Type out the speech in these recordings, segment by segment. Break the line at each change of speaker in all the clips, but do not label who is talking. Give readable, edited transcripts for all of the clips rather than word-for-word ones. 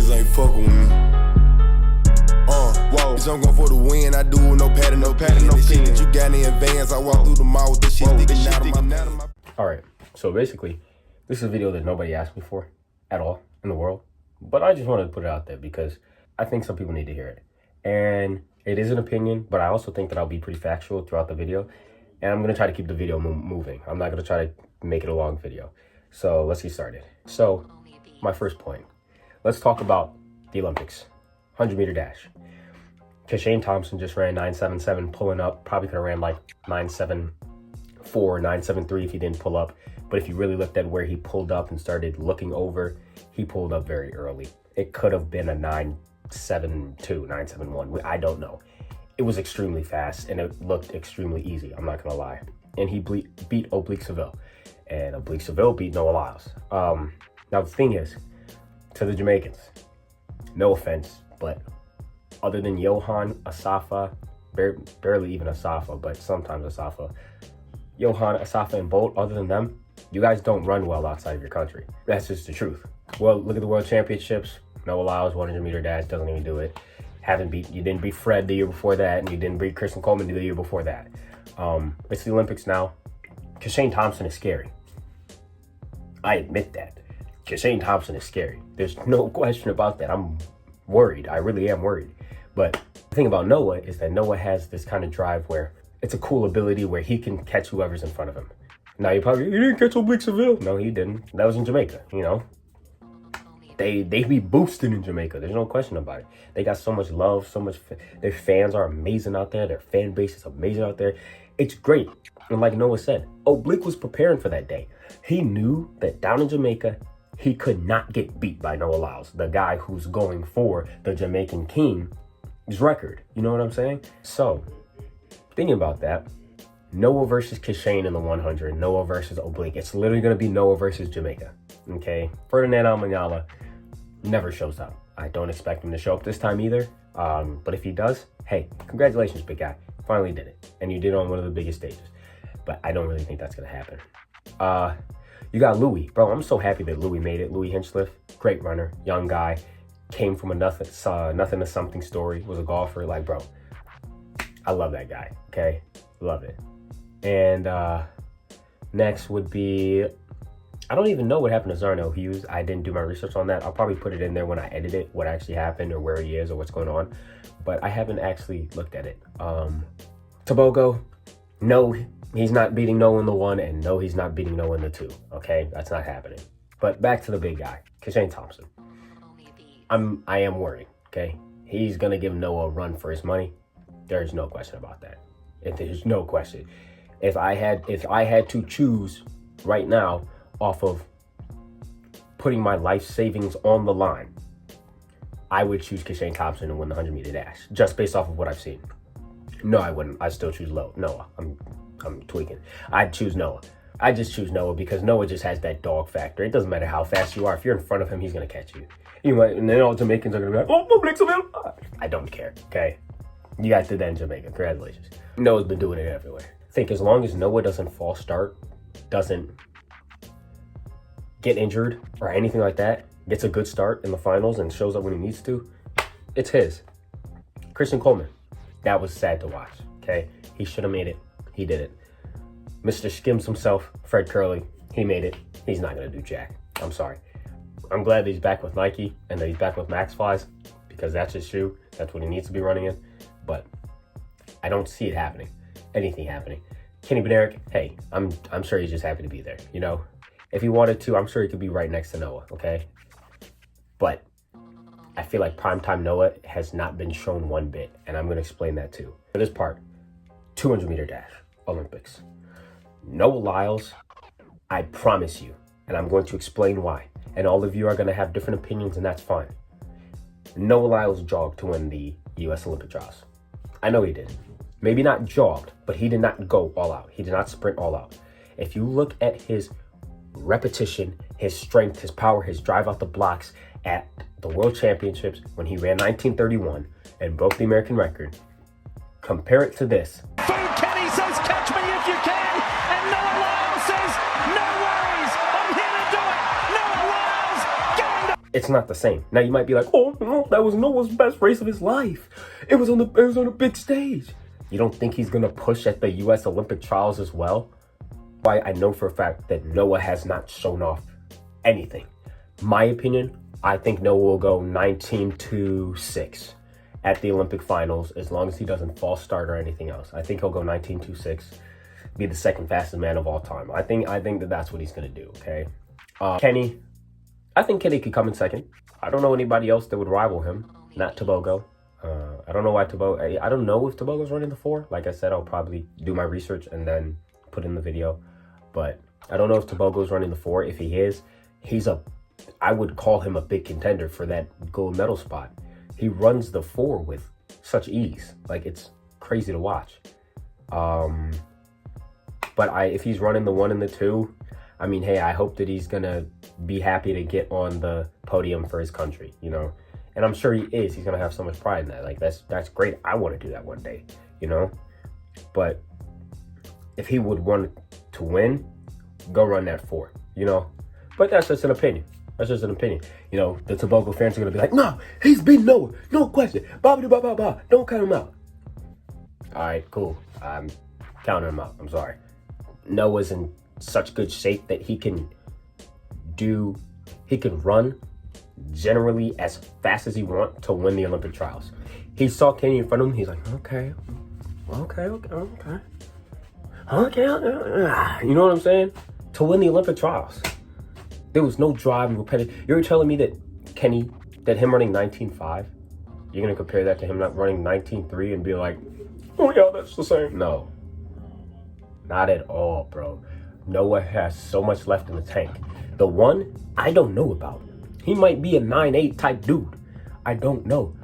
niggas ain't fucking with me. Whoa. Bitch, I'm going for the win. I do with no padding, no padding, no shit that you got in advance. I walk through the mall with this shit sticking out of my.
Alright, so basically, this is a video that nobody asked me for at all in the world. But I just wanted to put it out there because I think some people need to hear it. And it is an opinion, but I also think that I'll be pretty factual throughout the video. And I'm going to try to keep the video moving. I'm not going to try to make it a long video. So let's get started. So my first point. Let's talk about the Olympics. 100-meter dash. Kashane Thompson just ran 9.77 pulling up. Probably could have ran like 9.74, 9.73 if he didn't pull up. But if you really looked at where he pulled up and started looking over, he pulled up very early. It could have been a 9.72, 9.71. I don't know. It was extremely fast and it looked extremely easy. I'm not going to lie. And he beat Oblique Seville. And Oblique Seville beat Noah Lyles. Now the thing is, to the Jamaicans, no offense, but other than Johan, Asafa, barely even Asafa, but sometimes Asafa, Johan, Asafa, and Bolt, other than them, you guys don't run well outside of your country. That's just the truth. Well, look at the World Championships. Noah Lyles, 100-meter dash, doesn't even do it. You didn't beat Fred the year before that, and you didn't beat Kristen Coleman the year before that. It's the Olympics now. Kashane Thompson is scary. I admit that. Kashane Thompson is scary. There's no question about that. I'm worried. I really am worried. But the thing about Noah is that Noah has this kind of drive where it's a cool ability where he can catch whoever's in front of him. Now you didn't catch Oblique Seville. No, he didn't. That was in Jamaica, you know. They be boosted in Jamaica. There's no question about it. They got so much love, their fans are amazing out there. Their fan base is amazing out there. It's great. And like Noah said, Oblique was preparing for that day. He knew that down in Jamaica, he could not get beat by Noah Lyles, the guy who's going for the Jamaican King's record. You know what I'm saying? So, thinking about that, Noah versus Kashane in the 100, Noah versus Oblique. It's literally going to be Noah versus Jamaica. Okay? Ferdinand Almanyala never shows up. I don't expect him to show up this time either. But if he does, hey, congratulations, big guy. Finally did it. And you did it on one of the biggest stages. But I don't really think that's going to happen. You got Louis. Bro, I'm so happy that Louis made it. Louis Hinchliffe, great runner, young guy. Came from a nothing to something story. Was a golfer. Like, bro, I love that guy. Okay? Love it. And next would be, I don't even know what happened to Zarno Hughes. I didn't do my research on that. I'll probably put it in there when I edit it, what actually happened or where he is or what's going on. But I haven't actually looked at it. Tobogo, no, he's not beating Noah in the 1, and no, he's not beating Noah in the 2. Okay, that's not happening. But back to the big guy, Kashane Thompson. I am worried, okay? He's gonna give Noah a run for his money. There's no question about that. There's no question. If I had to choose right now off of putting my life savings on the line, I would choose Kashane Thompson to win the 100-meter dash, just based off of what I've seen. No, I wouldn't. I still choose Noah. I'm tweaking. I'd choose Noah. I just choose Noah because Noah just has that dog factor. It doesn't matter how fast you are. If you're in front of him, he's gonna catch you. And then all Jamaicans are gonna be like, "Oh, Oblique Seville." I don't care. Okay, you guys did that in Jamaica. Congratulations. Noah's been doing it everywhere. I think as long as Noah doesn't false start, doesn't get injured or anything like that, gets a good start in the finals and shows up when he needs to, it's his. Kristen Coleman, that was sad to watch. Okay, he should have made it. He did it. Mr. Skims himself, Fred Curley, he made it. He's not gonna do jack. I'm sorry. I'm glad that he's back with Nike and that he's back with Max Flies because that's his shoe. That's what he needs to be running in. But I don't see it happening. Anything happening. Kenny Bednarek, hey, I'm sure he's just happy to be there. You know, if he wanted to, I'm sure he could be right next to Noah. Okay, but I feel like primetime Noah has not been shown one bit, and I'm gonna explain that too. For this part, 200-meter dash, Olympics. Noah Lyles, I promise you, and I'm going to explain why. And all of you are going to have different opinions, and that's fine. Noah Lyles jogged to win the U.S. Olympic trials. I know he did. Maybe not jogged, but he did not go all out. He did not sprint all out. If you look at his repetition, his strength, his power, his drive out the blocks at the World Championships when he ran 1931 and broke the American record, compare it to this.
Kenny says, catch me if you can, and Noah Lyles says, no worries, I'm here to do it. Noah Lyles,
it's not the same. Now you might be like, oh no, that was Noah's best race of his life. It was on a big stage. You don't think he's gonna push at the US Olympic trials as well? Why, I know for a fact that Noah has not shown off anything. My opinion, I think Noah will go 19-6 at the Olympic finals as long as he doesn't false start or anything else. I think he'll go 19-6, be the second fastest man of all time. I think that that's what he's gonna do. Okay, Kenny. I think Kenny could come in second. I don't know anybody else that would rival him. Not Tobogo. I don't know why Tobogo. I don't know if Tobogo's running the 4. Like I said, I'll probably do my research and then put in the video. But I don't know if Tobogo's running the 4. If he is, I would call him a big contender for that gold medal spot. He runs the 4 with such ease. Like, it's crazy to watch. But if he's running the 1 and the 2, I mean, hey, I hope that he's gonna be happy to get on the podium for his country, you know? And I'm sure he is. He's gonna have so much pride in that. Like, that's great. I want to do that one day, you know? But if he would want to win, go run that 4, you know? But that's just an opinion. That's just an opinion. You know, the Tobago fans are gonna be like, no, he's beating Noah. No question. Ba-ba-ba-ba-ba. Don't count him out. All right, cool. I'm counting him out. I'm sorry. Noah's in such good shape that he can run generally as fast as he wants to win the Olympic trials. He saw Kenny in front of him. He's like, okay. You know what I'm saying? To win the Olympic trials. There was no drive and repetitive. You're telling me that him running 19.5, you're going to compare that to him not running 19.3 and be like, oh yeah, that's the same. No. Not at all, bro. Noah has so much left in the tank. The 1, I don't know about. He might be a 9.8 type dude. I don't know.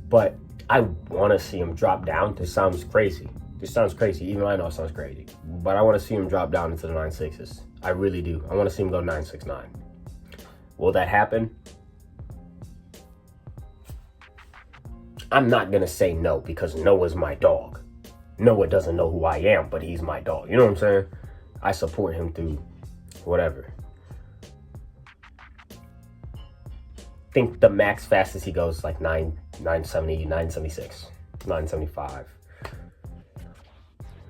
But I want to see him drop down. This sounds crazy. Even I know it sounds crazy. But I want to see him drop down into the 9.6s. I really do. I want to see him go 9.69. Will that happen? I'm not going to say no because Noah's my dog. Noah doesn't know who I am, but he's my dog. You know what I'm saying? I support him through whatever. Think the max fastest he goes like 970, 976, 975.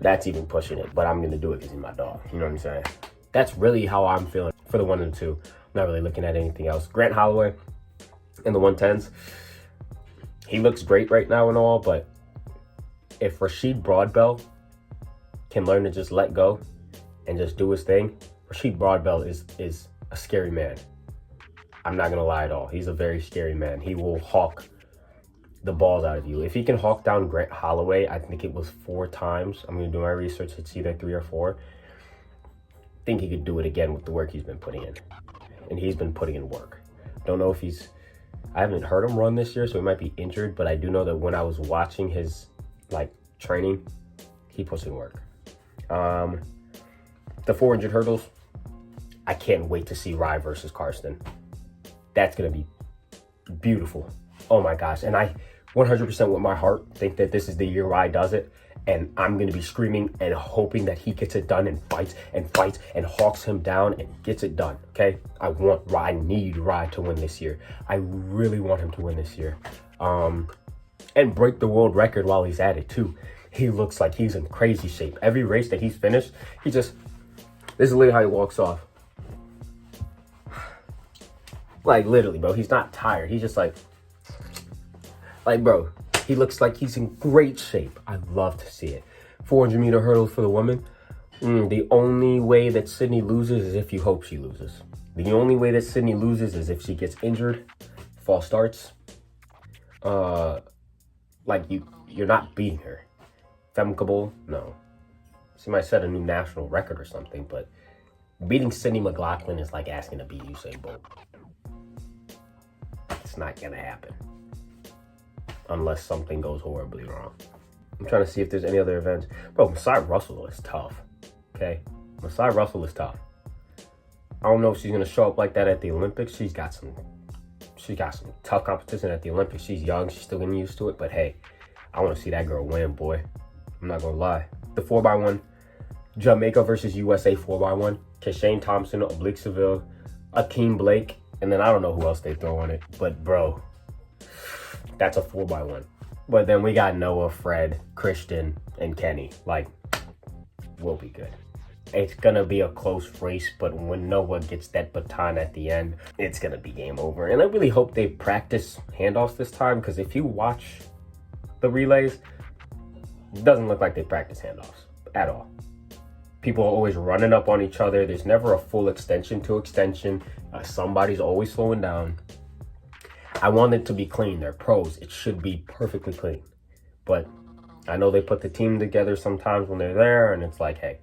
That's even pushing it, but I'm going to do it because he's my dog. You know what I'm saying? That's really how I'm feeling for the 1 and 2. I'm not really looking at anything else. Grant Holloway in the 110s. He looks great right now and all, but if Rashid Broadbell can learn to just let go and just do his thing, Rashid Broadbell is a scary man. I'm not going to lie at all. He's a very scary man. He will hawk the balls out of you. If he can hawk down Grant Holloway, I think it was 4 times. I'm going to do my research. It's either 3 or 4. I think he could do it again with the work he's been putting in. And he's been putting in work. Don't know if I haven't heard him run this year, so he might be injured. But I do know that when I was watching his, training, he puts in work. The 400 hurdles, I can't wait to see Rye versus Karsten. That's going to be beautiful. Oh my gosh. And I 100% with my heart think that this is the year Rye does it. And I'm going to be screaming and hoping that he gets it done and fights and hawks him down and gets it done. Okay. I need Rye to win this year. I really want him to win this year. And break the world record while he's at it too. He looks like he's in crazy shape. Every race that he's finished, this is literally how he walks off. Like, literally, bro. He's not tired. He's just like, bro, he looks like he's in great shape. I love to see it. 400-meter hurdles for the woman. The only way that Sydney loses is if you hope she loses. The only way that Sydney loses is if she gets injured, false starts. You're not beating her. Femcable, no. She might set a new national record or something, but beating Sydney McLaughlin is like asking to beat Usain Bolt. It's not gonna happen. Unless something goes horribly wrong. I'm trying to see if there's any other events. Bro, Masai Russell is tough. Okay? Masai Russell is tough. I don't know if she's gonna show up like that at the Olympics. She's got some tough competition at the Olympics. She's young, she's still getting used to it, but hey, I want to see that girl win, boy. I'm not gonna lie. The 4x1, Jamaica versus USA 4x1. Kashane Thompson, Oblique Seville, Akeem Blake, And then I don't know who else they throw on it. But, bro, that's a 4x1. But then we got Noah, Fred, Christian, and Kenny. Like, we'll be good. It's going to be a close race, but when Noah gets that baton at the end, it's going to be game over. And I really hope they practice handoffs this time, because if you watch the relays, it doesn't look like they practice handoffs at all. People are always running up on each other. There's never a full extension to extension. Somebody's always slowing down. I want it to be clean. They're pros. It should be perfectly clean. But I know they put the team together sometimes when they're there, and it's like, hey,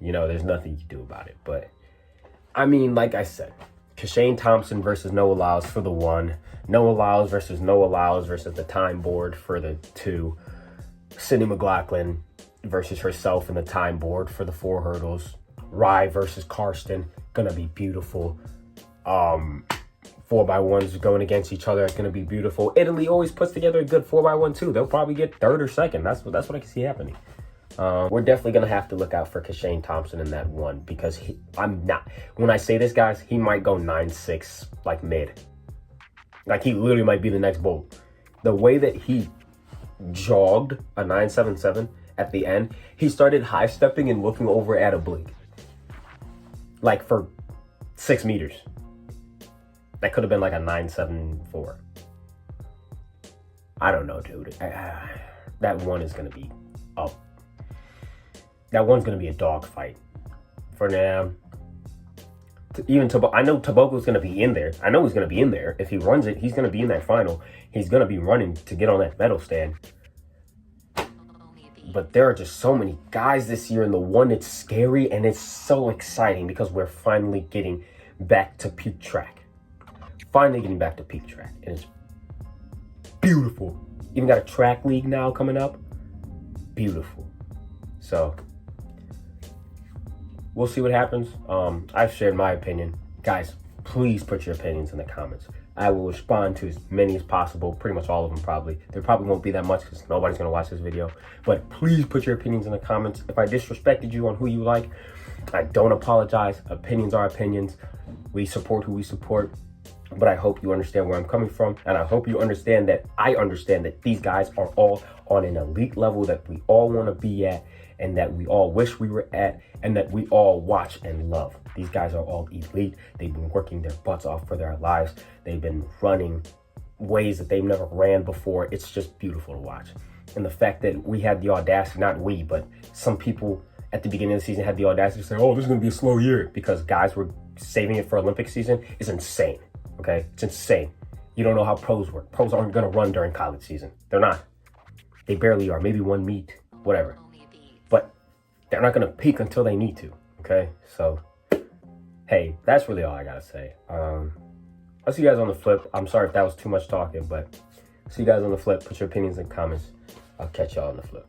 you know, there's nothing you can do about it. But, I mean, like I said, Kashane Thompson versus Noah Lyles for the 1. Noah Lyles versus the time board for the 2. Sydney McLaughlin versus herself in the time board for the 4 hurdles. Rye versus Karsten. Gonna be beautiful. 4x1s going against each other. It's going to be beautiful. Italy always puts together a good 4x1 too. They'll probably get 3rd or 2nd. That's what I can see happening. We're definitely going to have to look out for Kashane Thompson in that 1, because when I say this, guys, he might go 9-6, like mid. Like, he literally might be the next Bolt. The way that he jogged a 9.77 at the end, he started high stepping and looking over at a blink. Like, for 6 meters. That could have been like a 9.74. I don't know, dude. That 1 is going to be up. That 1's going to be a dogfight for them. Even I know Tabogo's going to be in there. I know he's going to be in there. If he runs it, he's going to be in that final. He's going to be running to get on that medal stand. But there are just so many guys this year in the 1. It's scary and it's so exciting because we're finally getting back to peak track. Finally getting back to peak track. And it's beautiful. Even got a track league now coming up. Beautiful. So we'll see what happens. I've shared my opinion. Guys, please put your opinions in the comments. I will respond to as many as possible, pretty much all of them probably. There probably won't be that much because nobody's going to watch this video. But please put your opinions in the comments. If I disrespected you on who you like, I don't apologize. Opinions are opinions. We support who we support. But I hope you understand where I'm coming from. And I hope you understand that I understand that these guys are all on an elite level that we all want to be at, and that we all wish we were at, and that we all watch and love. These guys are all elite. They've been working their butts off for their lives. They've been running ways that they've never ran before. It's just beautiful to watch. And the fact that we had the audacity, not we, but some people at the beginning of the season had the audacity to say, oh, this is going to be a slow year because guys were saving it for Olympic season is insane. Okay? It's insane. You don't know how pros work. Pros aren't going to run during college season. They're not. They barely are. Maybe one meet, whatever. But they're not going to peak until they need to. Okay? So, hey, that's really all I got to say. I'll see you guys on the flip. I'm sorry if that was too much talking, but see you guys on the flip. Put your opinions in the comments. I'll catch y'all on the flip.